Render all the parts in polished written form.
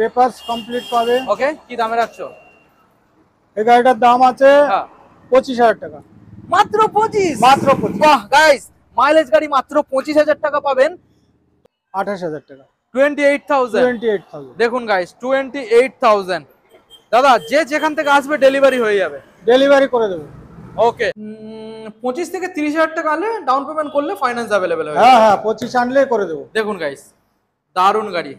Papers complete পাবে। ওকে, কি দামে রাখছো? এই গাড়িটার দাম আছে 25,000 টাকা। মাত্র 25? মাত্র 25। বাহ গাইস, মাইলেজ গাড়ি মাত্র 25,000 টাকা পাবেন। 28,000 টাকা। 28,000। 28,000 দেখুন গাইস, 28,000। দাদা যে যেখান থেকে আসবে ডেলিভারি হয়ে যাবে। ডেলিভারি করে দেবো। ওকে, 25 থেকে 30,000 টাকা হলে ডাউন পেমেন্ট করলে ফাইন্যান্স অ্যাভেলেবেল হয়ে হ্যাঁ যাবে। হ্যাঁ, 25 আনলেই করে দেবো। দেখুন গাইস, দারুণ গাড়ি।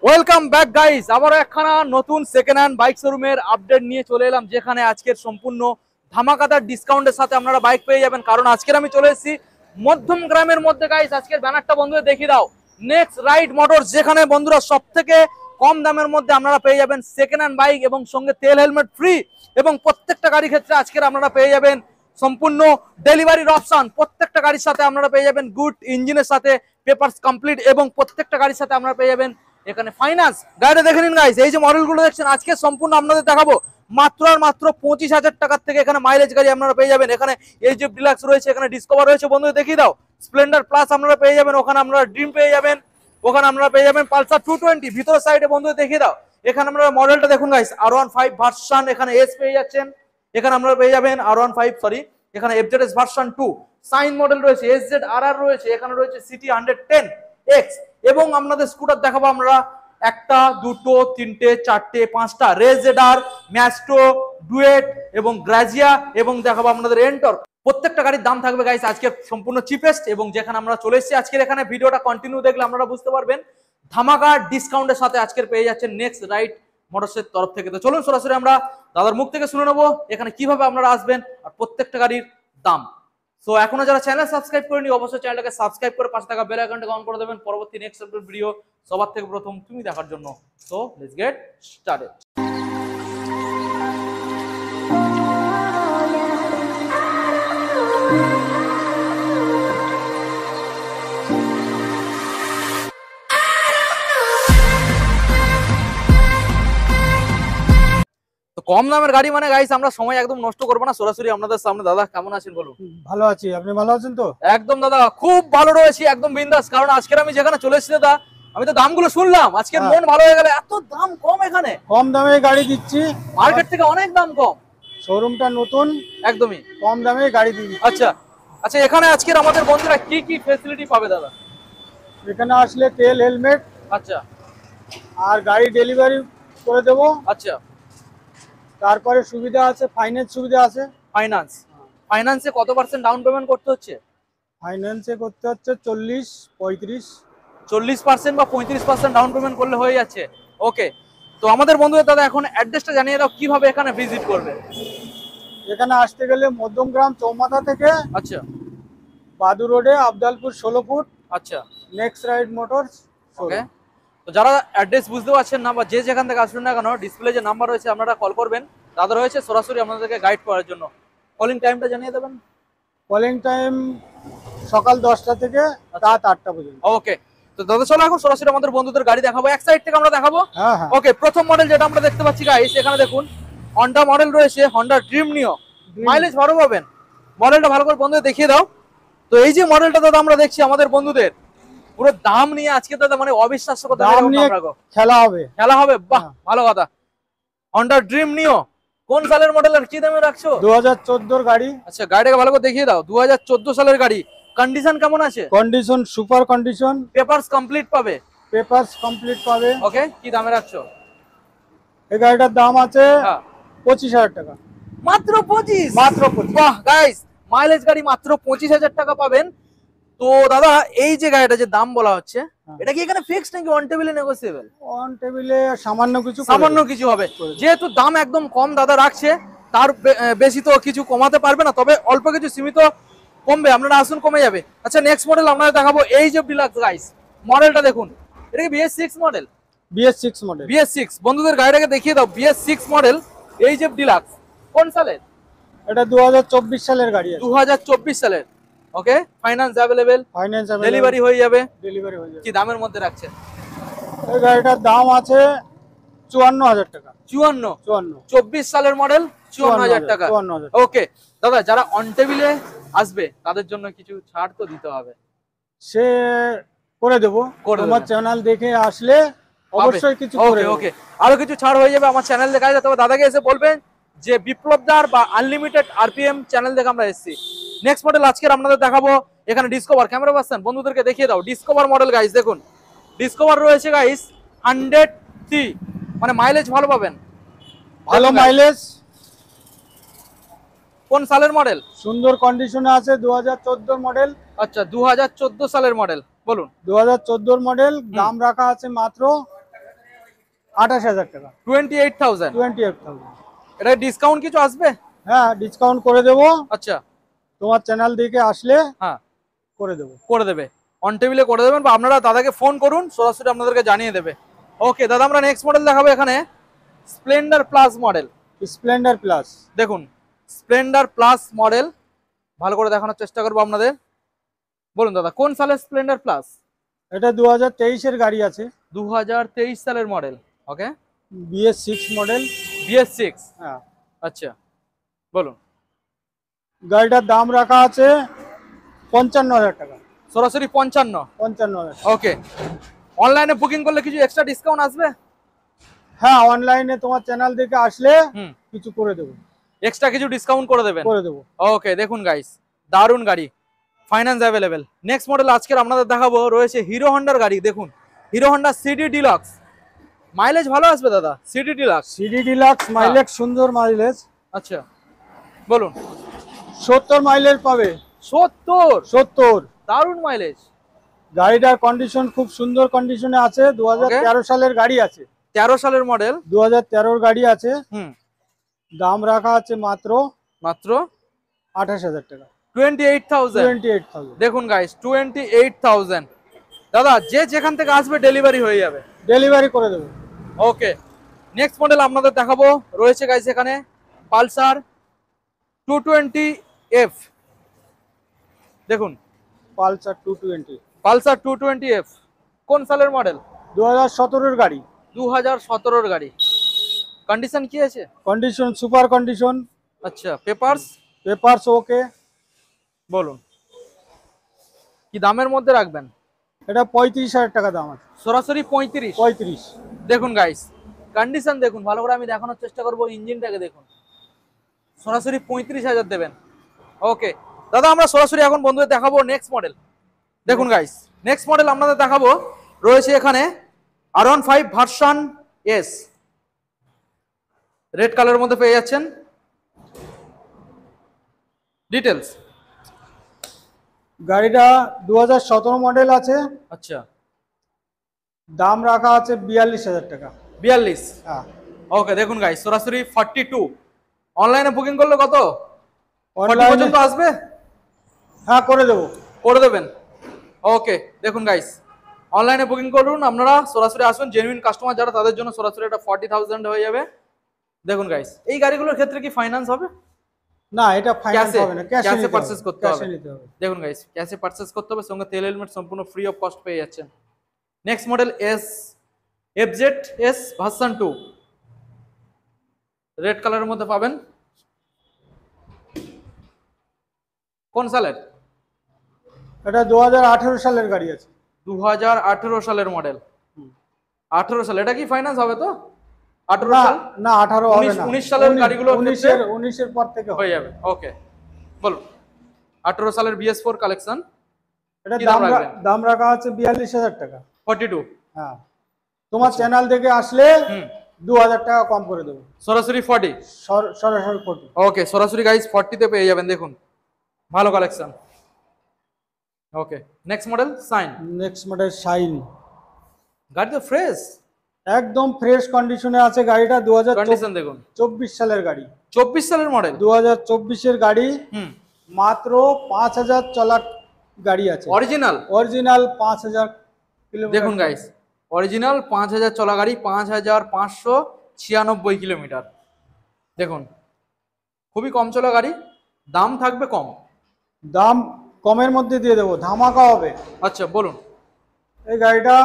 ওয়েলকাম ব্যাক গাইস, আবারও একখানা নতুন সেকেন্ড হ্যান্ড বাইক শোরুমের আপডেট নিয়ে চলে এলাম, যেখানে আজকের সম্পূর্ণ ধামাকাদার ডিসকাউন্টের সাথে আপনারা বাইক পেয়ে যাবেন। কারণ আজকের আমি চলে এসেছি মধ্যম গ্রামের মধ্যে গাইস। আজকের ব্যানারটা বন্ধুদের দেখিয়ে দাও, নেক্সট রাইড মোটরস, যেখানে বন্ধুরা সব থেকে কম দামের মধ্যে আপনারা পেয়ে যাবেন সেকেন্ড হ্যান্ড বাইক এবং সঙ্গে তেল হেলমেট ফ্রি, এবং প্রত্যেকটা গাড়ির ক্ষেত্রে আজকের আপনারা পেয়ে যাবেন সম্পূর্ণ ডেলিভারির অপশন। প্রত্যেকটা গাড়ির সাথে আপনারা পেয়ে যাবেন গুড ইঞ্জিনের সাথে পেপারস কমপ্লিট, এবং প্রত্যেকটা গাড়ির সাথে আপনারা পেয়ে যাবেন এখানে ফাইন্যান্স। গাড়িটা দেখে নিন গাইস, এই যে মডেলগুলো দেখছেন আজকে সম্পূর্ণ আপনাদের দেখাবো মাত্র আর মাত্র 25,000 টাকার থেকে এখানে মাইলেজ গাড়ি আপনারা পেয়ে যাবেন। এখানে এই যে ডিলাক্স রয়েছে, এখানে ডিসকভার রয়েছে, বন্ধুদের দেখিয়ে দাও, স্প্লেন্ডার প্লাস আপনারা পেয়ে যাবেন, ওখানে আপনারা ড্রিম পেয়ে যাবেন, ওখানে আপনারা পেয়ে যাবেন পালসার 220। ভিতরের সাইডে বন্ধুদের দেখিয়ে দাও, এখানে আমরা মডেলটা দেখুন গাইস, R15 ভার্সন, এখানে এস পেয়ে যাচ্ছেন, এখানে আপনারা পেয়ে যাবেন R15 সরি, এখানে FZS ভার্সন 2 সাইন মডেল রয়েছে, SZRR রয়েছে, এখানে রয়েছে সিটি 110X, এবং আপনাদের স্কুটার দেখাবো আমরা একটা, দুটো, তিনটে, চারটে, পাঁচটা, রেজেডার, ম্যাস্ট্রো, ডুয়েট এবং গ্রাজিয়া, এবং দেখাবো আপনাদের এন্টর। প্রত্যেকটা গাড়ির দাম থাকবে গাইস আজকে সম্পূর্ণ চিপেস্ট, এবং যেখানে আমরা চলে এসেছি আজকের এখানে ভিডিওটা কন্টিনিউ দেখলে আপনারা বুঝতে পারবেন ধামাকা ডিসকাউন্টের সাথে আজকের পেয়ে যাচ্ছেন নেক্সট রাইড মোটরসের তরফ থেকে। তো চলুন সরাসরি আমরা দাদার মুখ থেকে শুনে নেবো এখানে কিভাবে আপনারা আসবেন আর প্রত্যেকটা গাড়ির দাম। সো এখনো যারা চ্যানেল সাবস্ক্রাইব করেনি অবশ্যই চ্যানেলটাকে সাবস্ক্রাইব করে পাশে থাকা বেল আইকনটা অন করে দেবেন পরবর্তী নেক্সট আপডেট ভিডিও সবার থেকে প্রথম তুমি দেখার জন্য। So let's get started. তো কম দামের গাড়ি মানে গাইস আমরা সময় একদম নষ্ট করবো না, সরাসরি আপনাদের সামনে। দাদা কেমন আছেন বলুন? ভালো আছি, আপনি ভালো আছেন তো? একদম দাদা খুব ভালো রয়েছি, একদম বিন্দাস। কারণ আজকের আমি যেখানে চলে এসেছি দাদা, আমি তো দামগুলো শুনলাম, আজকের মন ভালো হয়ে গেল। এত দাম কম এখানে, কম দামে গাড়ি দিচ্ছি, মার্কেট থেকে অনেক দাম কম। শোরুমটা নতুন, একদমই কম দামে গাড়ি দিচ্ছি। আচ্ছা আচ্ছা, এখানে আজকের আমাদের বন্ধুরা কি কি ফ্যাসিলিটি পাবে দাদা? এখানে আসলে তেল হেলমেট আচ্ছা আর গাড়ি ডেলিভারি করে দেবো। আচ্ছা, তারপরে সুবিধা আছে, ফাইন্যান্স সুবিধা আছে। ফাইন্যান্সে কত পার্সেন্ট ডাউন পেমেন্ট করতে হচ্ছে? ফাইন্যান্সে করতে হচ্ছে 40-35। 40% বা 35% ডাউন পেমেন্ট করলে হয়ে যাচ্ছে। ওকে, তো আমাদের বন্ধুদের দাদা এখন অ্যাড্রেসটা জানিয়ে দাও কিভাবে এখানে ভিজিট করবে। এখানে আসতে গেলে মধ্যমগ্রাম চৌমাথা থেকে আচ্ছা বাদু রোডে আবদালপুর 16 ফুট, আচ্ছা নেক্সট রাইড মোটরস। ওকে, তো যারা অ্যাড্রেস বুঝতে পারছেন না বা যে যেখান থেকে আসবেন না কেন, ডিসপ্লে যে নাম্বার রয়েছে আপনারা কল করবেন, দাদা রয়েছে সরাসরি আপনাদেরকে গাইড করার জন্য। কলিং টাইমটা জানিয়ে দেবেন। কলিং টাইম সকাল 10টা থেকে রাত 8টা পর্যন্ত। ওকে, তো দাদা চলো এখন সরাসরি আমাদের বন্ধুদের গাড়ি দেখাবো, এক সাইড থেকে আমরা দেখাবো। হ্যাঁ হ্যাঁ। ওকে, প্রথম মডেল যেটা আমরা দেখতে পাচ্ছি গাইস, এখানে দেখুন হন্ডা মডেল রয়েছে, হন্ডা ড্রিম নিও, মাইলেজ ভালো পাবেন। মডেলটা ভালো করে বন্ধুদের দেখিয়ে দাও। তো এই যে মডেলটা দাদা আমরা দেখছি আমাদের বন্ধুদের পুরো দাম নিয়ে আজকে দাদা মানে অবিশ্বাস্য দাম নিয়ে খেলা হবে। বাহ ভালো কথা। হন্ডা ড্রিম নিও কোন সালের মডেল আর কি দামে রাখছো? 2014 গাড়ি। আচ্ছা, গাড়িটাকে ভালো করে দেখিয়ে দাও। 2014 সালের গাড়ি, কন্ডিশন কেমন আছে? Condition super condition. Papers complete পাবে? পেপারস কমপ্লিট পাবে। ওকে, কি দামে রাখছো? এই গাড়িটার দাম আছে 25,000 টাকা। মাত্র 25? মাত্র 25। বাহ গাইস, মাইলেজ গাড়ি মাত্র 25,000 টাকা পাবেন। তো দাদা এই যে গাড়িটা যে দাম বলা হচ্ছে, এটা কি এখানে ফিক্সড নাকি অন টেবিলে নেগোসিয়েবল? অন টেবিলে সামান্য কিছু হবে। যেহেতু দাম একদম কম দাদা রাখছে, তার বেশি তো কিছু কমাতে পারবে না, তবে অল্প কিছু সীমিত কমবে, আপনারা আসুন কমে যাবে। আচ্ছা, নেক্সট মডেল আপনাদের দেখাবো এই যে ডিলাক্স গাইস। মডেলটা দেখুন, এটা কি BS6 model? BS6 model. BS6 বন্ধুদের গাড়িটাকে দেখিয়ে দাও। BS6 মডেল এই যে ডিলাক্স, কোন সালের? এটা 2024 সালের গাড়ি আছে। 2024 সালের। ওকে, ফাইন্যান্স अवेलेबल, ফাইন্যান্স ডেলিভারি হয়ে যাবে। ডেলিভারি হয়ে যাবে। কি দামের মধ্যে রাখছেন? এই গাড়িটার দাম আছে 54,000 টাকা। 54? 24 সালের মডেল, 54,000 টাকা। ওকে দাদা, যারা অন টেবিলে আসবে তাদের জন্য কিছু ছাড় তো দিতে হবে। সে করে দেবো, তোমার চ্যানেল দেখে আসলে অবশ্যই কিছু করে ওকে দেবো। ওকে, আরো কিছু ছাড় হয়ে যাবে আমার চ্যানেল দেখা যায়, তবে দাদাকে এসে বলবেন যে বিপ্লবদার বা আনলিমিটেড আরপিএম চ্যানেল থেকে আমরা এসেছি। নেক্সট মডেল আজকে আপনাদের দেখাবো এখানে ডিসকভার, ক্যামেরা পাচ্ছেন বন্ধুদেরকে দেখিয়ে দাও, ডিসকভার মডেল গাইস দেখুন, ডিসকভার রয়েছে গাইস 100 মানে মাইলেজ ভালো পাবেন, ভালো দেখুন guys, মাইলেজ, কোন সালের মডেল? সুন্দর কন্ডিশনে আছে, 2014 মডেল। আচ্ছা 2014 সালের মডেল, বলুন। 2014 মডেল, দাম রাখা আছে মাত্র 28,000 টাকা, 28,000। 28,000। এটা ডিসকাউন্ট কিছু আসবে? হ্যাঁ, ডিসকাউন্ট করে দেবো, আচ্ছা তোমার চ্যানেল দেখে আসলে হ্যাঁ করে দেবো। করে দেবে, অন টেবিলে করে দেবেন, বা আপনারা দাদাকে ফোন করুন, সরাসরি আপনাদেরকে জানিয়ে দেবে। ওকে দাদা, আমরা নেক্সট মডেল দেখাবো এখানে Splendor plus model. Splendor plus, দেখুন স্প্লেন্ডার প্লাস মডেল, ভালো করে দেখানোর চেষ্টা করবো আপনাদের। বলুন দাদা কোন সালের স্প্লেন্ডার প্লাস? এটা 2023-এর গাড়ি আছে, 2023 সালের মডেল। ওকে, BS6 মডেল। BS6। হ্যাঁ, আচ্ছা বলুন। গাড়িটার দাম রাখা আছে 55,000 টাকা, সরাসরি 55। 55,000। ওকে, অনলাইনে বুকিং করলে কিছু এক্সট্রা ডিসকাউন্ট আসবে? হ্যাঁ, অনলাইনে তোমার চ্যানেল দেখে আসলে হুম, কিছু করে দেবো, এক্সট্রা কিছু ডিসকাউন্ট করে দেবেন। করে দেবো। ওকে দেখুন গাইস, দারুন গাড়ি, ফাইন্যান্স অ্যাভেলেবেল। নেক্সট মডেল আজকের আপনাদের দেখাবো রয়েছে হিরো হন্ডার গাড়ি, দেখুন hero Honda CD deluxe, mileage ভালো আসবে দাদা CD deluxe. CD deluxe mileage, সুন্দর মাইলেজ, আচ্ছা বলুন। 70 মাইলেজ পাবে। 70, দারুন মাইলেজ। গাড়িটার কন্ডিশন খুব সুন্দর কন্ডিশনে আছে, 2013 সালের গাড়ি আছে, 13 সালের মডেল। 2013 গাড়ি আছে। হুম, দাম রাখা আছে মাত্র মাত্র 28,000 টাকা, 28,000। 28,000। দেখুন গাইস 28,000। দাদা যে যেখান থেকে আসবে ডেলিভারি হয়ে যাবে, ডেলিভারি করে দেবো। ওকে। নেক্সট মডেল আপনাদের দেখাবো রয়েছে গাইস এখানে পালসার 220F। দেখুন পালসার 220, পালসার 220F কোন সালের মডেল? 2017-এর গাড়ি। 2017 গাড়ি। কন্ডিশন কি আছে? Condition super condition. আচ্ছা পেপারস? পেপারস ওকে। বলুন কি দামের মধ্যে রাখবেন? এটা 35,000 টাকা দাম আছে, সরাসরি 35। 35। দেখুন গাইস কন্ডিশন দেখুন, ভালো করে আমি দেখানোর চেষ্টা করব, ইঞ্জিনটাকে দেখুন, সরাসরি 35,000 দেবেন। ওকে দাদা, আমরা সরাসরি এখন বন্ধুদের দেখাবো নেক্সট মডেল। দেখুন গাইস নেক্সট মডেল আপনাদের দেখাবো রয়েছে এখানে R15 ভার্সন এস, রেড কালারের মধ্যে পেয়ে যাচ্ছেন। ডিটেলস, গাড়িটা 2017 মডেল আছে, আচ্ছা দাম রাখা আছে 42,000 টাকা। 42। হ্যাঁ, ওকে দেখুন গাইস সরাসরি 42। অনলাইনে বুকিং করলে কত? 40 অনলাইনে পর্যন্ত আসবে? হ্যাঁ করে দেবো। করে দেবেন। ওকে দেখুন গাইস অনলাইনে বুকিং করুন, আপনারা সরাসরি আসুন, জেনুইন কাস্টমার যারা তাদের জন্য সরাসরি এটা 40,000 হয়ে যাবে। দেখুন গাইস এই গাড়িগুলোর ক্ষেত্রে কি ফাইন্যান্স হবে? না, এটা ফাইন্যান্স ক্যাশে, হবে না, ক্যাশে পারচেজ করতে হবে। ক্যাশে নিতে হবে। দেখুন গাইস ক্যাশে পারচেজ করতে হবে, সঙ্গে তেল হেলমেট সম্পূর্ণ ফ্রি অফ কস্ট পেয়ে যাচ্ছেন। Next model FZ S version 2, red কালারের মধ্যে পাবেন। কোন সালের? এটা 2018 সালের গাড়ি আছে। 2018 সালের মডেল। 18 সাল, এটা কি ফাইন্যান্স হবে তো? 18 না সাল না, 18 হবে না, 19 সালের গাড়িগুলো 19-এর পর থেকে হয়ে যাবে। ওকে বলুন 18 সালের BS4 কালেকশন, এটা কি দাম রাখবেন? দাম রাখা আছে 42,000 টাকা। 42। হ্যাঁ, তোমার চ্যানেল দেখে আসলে হুম, 2,000 টাকা কম করে দেবো, সরাসরি 40। সরাসরি 40। ওকে সরাসরি গাইস 40 তে পেয়ে যাবেন, দেখুন ভালো collection. Okay next model Shine. Next model Shine, গাড়ি তো ফ্রেশ, একদম ফ্রেশ কন্ডিশনে আছে গাড়িটা। কন্ডিশন দেখুন, 2024 সালের গাড়ি, 24 সালের মডেল। 2024-এর গাড়ি, হুম, মাত্র 5,000 চলা গাড়ি আছে, অরিজিনাল। Original 5,000 kilometre. দেখুন গাইস অরিজিনাল 5,000 চলা গাড়ি, 5,596 কিলোমিটার। দেখুন খুবই কম চলা গাড়ি, দাম থাকবে কম। দাম কমের মধ্যে দিয়ে দেবো, ধামাকা হবে। আচ্ছা বলুন। এই গাড়িটা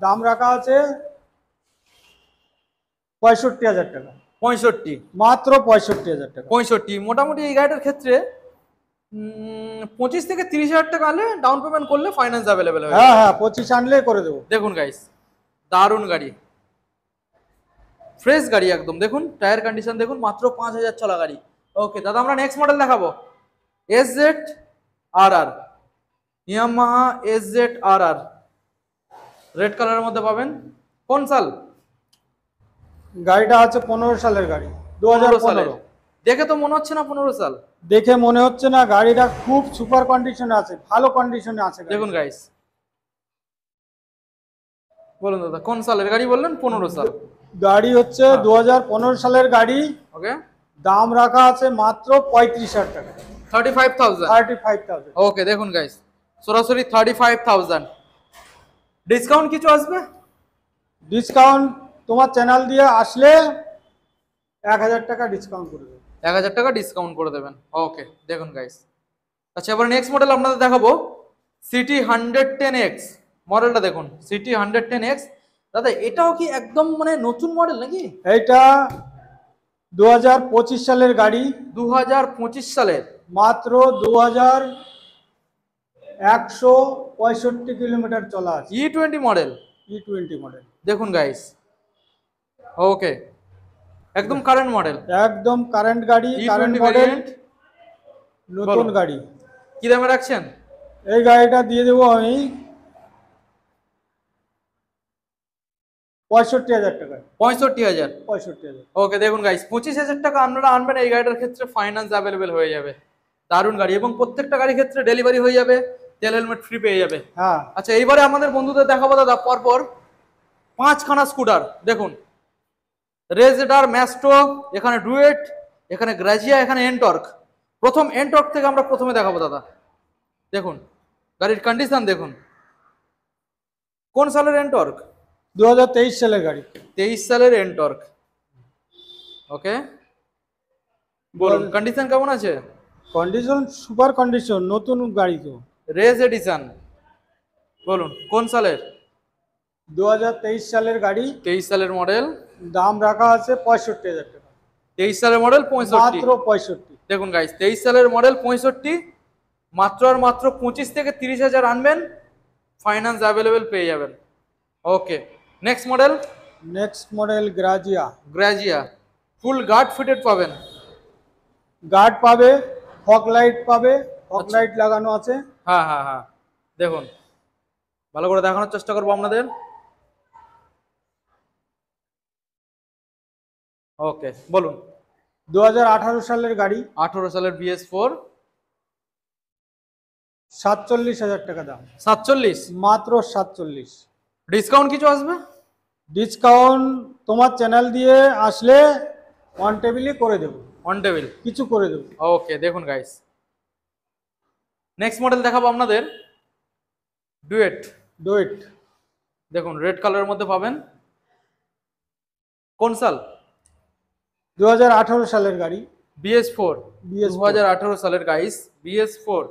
দাম রাখা আছে 65,000 টাকা, 65। মাত্র 65,000 টাকা। 65 মোটামুটি এই গাড়িটার ক্ষেত্রে 25 থেকে 30,000 টাকা হলে ডাউন পেমেন্ট করলে ফাইন্যান্স অ্যাভেলেবেল হয়ে যাবে। হ্যাঁ হ্যাঁ, 25 আনলে করে দেবো। দেখুন গাইস দারুন গাড়ি, ফ্রেশ গাড়ি একদম, দেখুন টায়ার কন্ডিশন দেখুন, মাত্র 5000 চলা গাড়ি। ওকে দাদা, আমরা নেক্সট মডেল দেখাবো এসজেড আর আর, ইয়ামাহা এসজেড আর আর, রেড কালারের মধ্যে পাবেন। কোন সাল? গাড়িটা আছে 15 সালের গাড়ি, 15 সালের। 2015। দেখে তো মনে হচ্ছে না 15 সাল। দেখে মনে হচ্ছে না, গাড়িটা খুব সুপার কন্ডিশনে আছে, ভালো কন্ডিশনে আছে গাড়ি। দেখুন গাইস, বলুন দাদা কোন সালের গাড়ি বললেন? 15 সাল। গাড়ি হচ্ছে 2015 সালের গাড়ি। ওকে, দাম রাখা আছে মাত্র 35,000 টাকা, 35,000। 35,000। ওকে দেখুন গাইস, সরাসরি 35,000। ডিসকাউন্ট কিছু আসবে? ডিসকাউন্ট তোমার চ্যানেল দিয়ে আসলে 1000 টাকা ডিসকাউন্ট করে দেবো। 1000 টাকা ডিসকাউন্ট করে দেবেন। ওকে দেখুন গাইস। আচ্ছা, এবার নেক্সট মডেল আপনাদের দেখাবো সিটি 110X মডেলটা। দেখুন সিটি 110X দাদা, এটাও কি একদম মানে নতুন মডেল নাকি? এইটা 2025 সালের গাড়ি, 2025 সালের, মাত্র 2165 কিলোমিটার চলা আছে। E20 model, E20 model. দেখুন গাইস। ওকে, একদম কারেন্ট মডেল, একদম কারেন্ট গাড়ি, কারেন্ট E20 মডেল, ভ্যারিয়েন্ট। নতুন বলো। গাড়ি। কি দামে রাখছেন? এই গাড়িটা দিয়ে দেবো আমি 65,000 টাকায়। 65,000। 65,000। ওকে দেখুন গাইস, 25,000 টাকা আপনারা আনবেন, এই গাড়িটার ক্ষেত্রে ফাইন্যান্স অ্যাভেলেবেল হয়ে যাবে। দারুণ গাড়ি, এবং প্রত্যেকটা গাড়ির ক্ষেত্রে ডেলিভারি হয়ে যাবে, তেল হেলমেট ফ্রি পেয়ে যাবে। হ্যাঁ, আচ্ছা, এইবারে আমাদের বন্ধুদের দেখাবো দাদা পরপর 5খানা স্কুটার। দেখুন রেজেডার, ম্যাস্ট্রো, এখানে ডুয়েট, এখানে গ্রাজিয়া, এখানে এনটর্ক। প্রথম এনটর্ক থেকে আমরা প্রথমে দেখাবো দাদা। দেখুন গাড়ির কন্ডিশন দেখুন। কোন সালের এনটর্ক? 2023 সালের গাড়ি। 23 সালের এনটর্ক। ওকে বলুন কন্ডিশন কেমন আছে? কন্ডিশন সুপার কন্ডিশন, নতুন গাড়ি তো। রেজ এডিশন। বলুন কোন সালের? 2023 সালের গাড়ি। 23 সালের মডেল। দাম রাখা আছে 65,000 টাকা। 23 সালের মডেল 65। মাত্র 65। দেখুন গাইস, 23 সালের মডেল 65, মাত্র আর মাত্র 25 থেকে 30,000 আনবেন, ফাইন্যান্স অ্যাভেলেবেল পেয়ে যাবেন। Okay next model next model Grazia. Grazia, full guard fitted পাবেন। গার্ড পাবে, ফগ লাইট পাবে, ফগ লাইট লাগানো আছে। হ্যাঁ হ্যাঁ হ্যাঁ, দেখুন ভালো করে দেখানোর চেষ্টা করবো আপনাদের। ওকে বলুন। 2018 সালের গাড়ি। 18 সালের BS4। 47,000 টাকা দাম। 47, মাত্র 47। ডিসকাউন্ট কিছু আসবে? ডিসকাউন্ট তোমার চ্যানেল দিয়ে আসলে অন টেবিলই করে দেবো, অন টেবিল কিছু করে দেবো। ওকে দেখুন গাইস, নেক্সট মডেল দেখাবো আপনাদের ডুয়েট। ডুয়েট। দেখুন রেড কালারের মধ্যে পাবেন। কোন সাল? 2018 সালের গাড়ি। BS4। BS4 2018 সালের গাইস, BS4।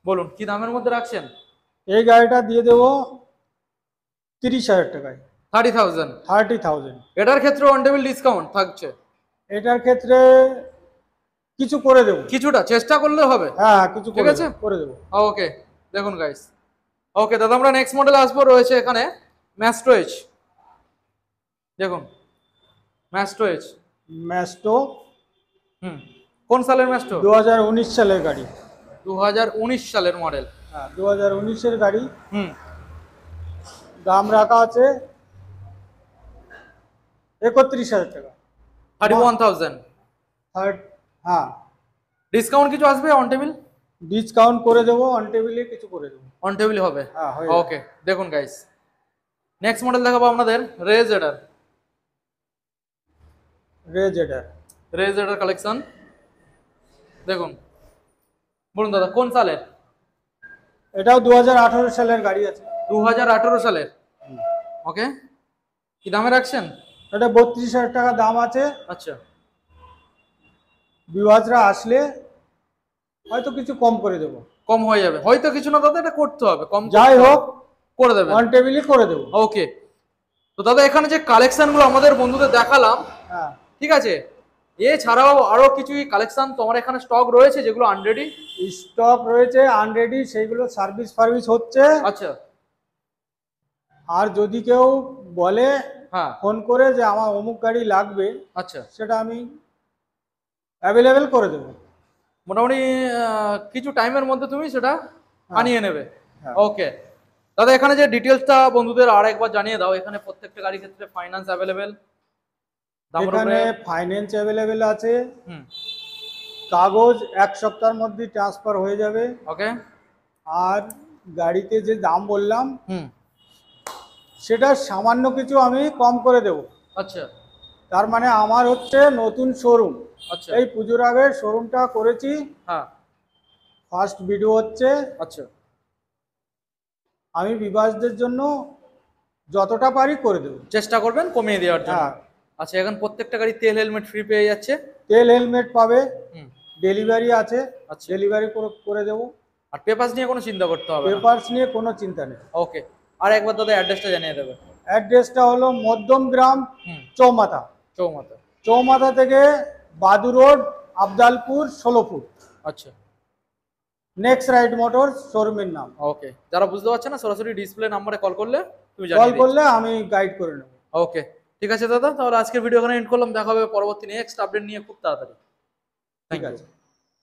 বলুন কি দামের মধ্যে রাখছেন? এই গাড়িটা দিয়ে দেবো 30,000 টাকায়। 30,000। 30,000। এটার ক্ষেত্রে অন টেবিল ডিসকাউন্ট থাকছে? এটার ক্ষেত্রে কিছু করে দেবো, কিছুটা চেষ্টা করলে হবে। হ্যাঁ কিছু ঠিক আছে, করে দেবো। ওকে দেখুন গাইস। ওকে দাদা, আমরা নেক্সট মডেল আসবো, রয়েছে এখানে ম্যাস্ট্রো এজ। দেখুন ম্যাস্ট্রো এজ। ম্যাস্টো। কোন সালের ম্যাস্ট্রো? 2019 সালের গাড়ি। 2019 সালের মডেল। হ্যাঁ 2019 এর গাড়ি। হুম, দাম রাখা আছে 31,000 টাকা। 31,000। হ্যাঁ ডিসকাউন্ট কিছু আসবে অন টেবিল? ডিসকাউন্ট করে দেবো, অন টেবিলে কিছু করে দেবো। অন টেবিল হবে। হ্যাঁ হয়ে যাবে। ওকে দেখুন গাইস, নেক্সট মডেল দেখাবো আপনাদের রেজেডার। রেজেডার। রেজেডার কালেকশন দেখুন। বলুন দাদা কোন সালের? এটাও 2018 সালের গাড়ি আছে। 2018 সালের। ওকে কি দামে রাখছেন? এটা 32,000 টাকা দাম আছে। আচ্ছা, বিভাজরা আসলে হয়তো কিছু কম করে দেবো। কম হয়ে যাবে হয়তো, কিছু না দাদা, এটা করতে হবে, কম যাই হোক করে দেবেন। অন টেবিলই করে দেবো। ওকে তো দাদা, এখানে যে কালেকশনগুলো আমাদের বন্ধুদের দেখালাম, হ্যাঁ ঠিক আছে, এছাড়াও আরো কিছু কালেকশন তোমার এখানে স্টক রয়েছে যেগুলো আনরেডি? স্টক রয়েছে আনরেডি, সেইগুলো সার্ভিস হচ্ছে। আচ্ছা। আর যদি কেউ বলে হ্যাঁ ফোন করে যে আমার অমুক গাড়ি লাগবে, আচ্ছা, সেটা আমি অ্যাভেলেবেল করে দেবো। মোটামুটি কিছু টাইমের মধ্যে তুমি সেটা হ্যাঁ। আনিয়ে নেবে। হ্যাঁ। ওকে দাদা, এখানে যে ডিটেলসটা বন্ধুদের আর একবার জানিয়ে দাও। এখানে প্রত্যেকটা গাড়ির ক্ষেত্রে ফাইন্যান্স অ্যাভেলেবেল, দামের উপরে। এখানে ফাইন্যান্স অ্যাভেলেবেল আছে, হুম। কাগজ 1 সপ্তাহের মধ্যে ট্রান্সফার হয়ে যাবে। ওকে। আর গাড়িতে যে দাম বললাম হুম। সেটা সামান্য কিছু আমি কম করে দেব। আচ্ছা তার মানে আমার হচ্ছে নতুন শোরুম, আচ্ছা। এই পুজোর আগে শোরুমটা করেছি, হ্যাঁ ফার্স্ট ভিডিও হচ্ছে। আচ্ছা আমি বিবাসদের জন্য যতটা পারি করে দেবো। চেষ্টা করবেন কমিয়ে দেওয়ার জন্য। হ্যাঁ। আচ্ছা, এখন প্রত্যেকটা গাড়ি তেল হেলমেট ফ্রি পেয়ে যাচ্ছে। তেল হেলমেট পাবে, হুম। ডেলিভারি আছে, আচ্ছা, ডেলিভারি করে দেবো। আর পেপারস নিয়ে কোনো চিন্তা করতে হবে না। পেপারস নিয়ে কোনো চিন্তা নেই। ওকে, আর একবার দাদা অ্যাড্রেসটা জানিয়ে দেবে। অ্যাড্রেসটা হলো মধ্যমগ্রাম হুম। চৌমাথা। চৌমাথা। চৌমাথা থেকে বাদু রোড, আবদালপুর 16 ফুট। আচ্ছা নেক্সট রাইড মোটর শোরুমের নাম। ওকে, যারা বুঝতে পারছে না সরাসরি ডিসপ্লে নাম্বারে কল করলে তুমি কল জানিয়ে দিচ্ছ। করলে আমি গাইড করে নেবো। ওকে ঠিক আছে দাদা, তাহলে আজকের ভিডিও এখানে এন্ড করলাম। দেখা হবে পরবর্তী নেক্সট আপডেট নিয়ে খুব তাড়াতাড়ি। ঠিক থ্যাংক ইউ। আছে।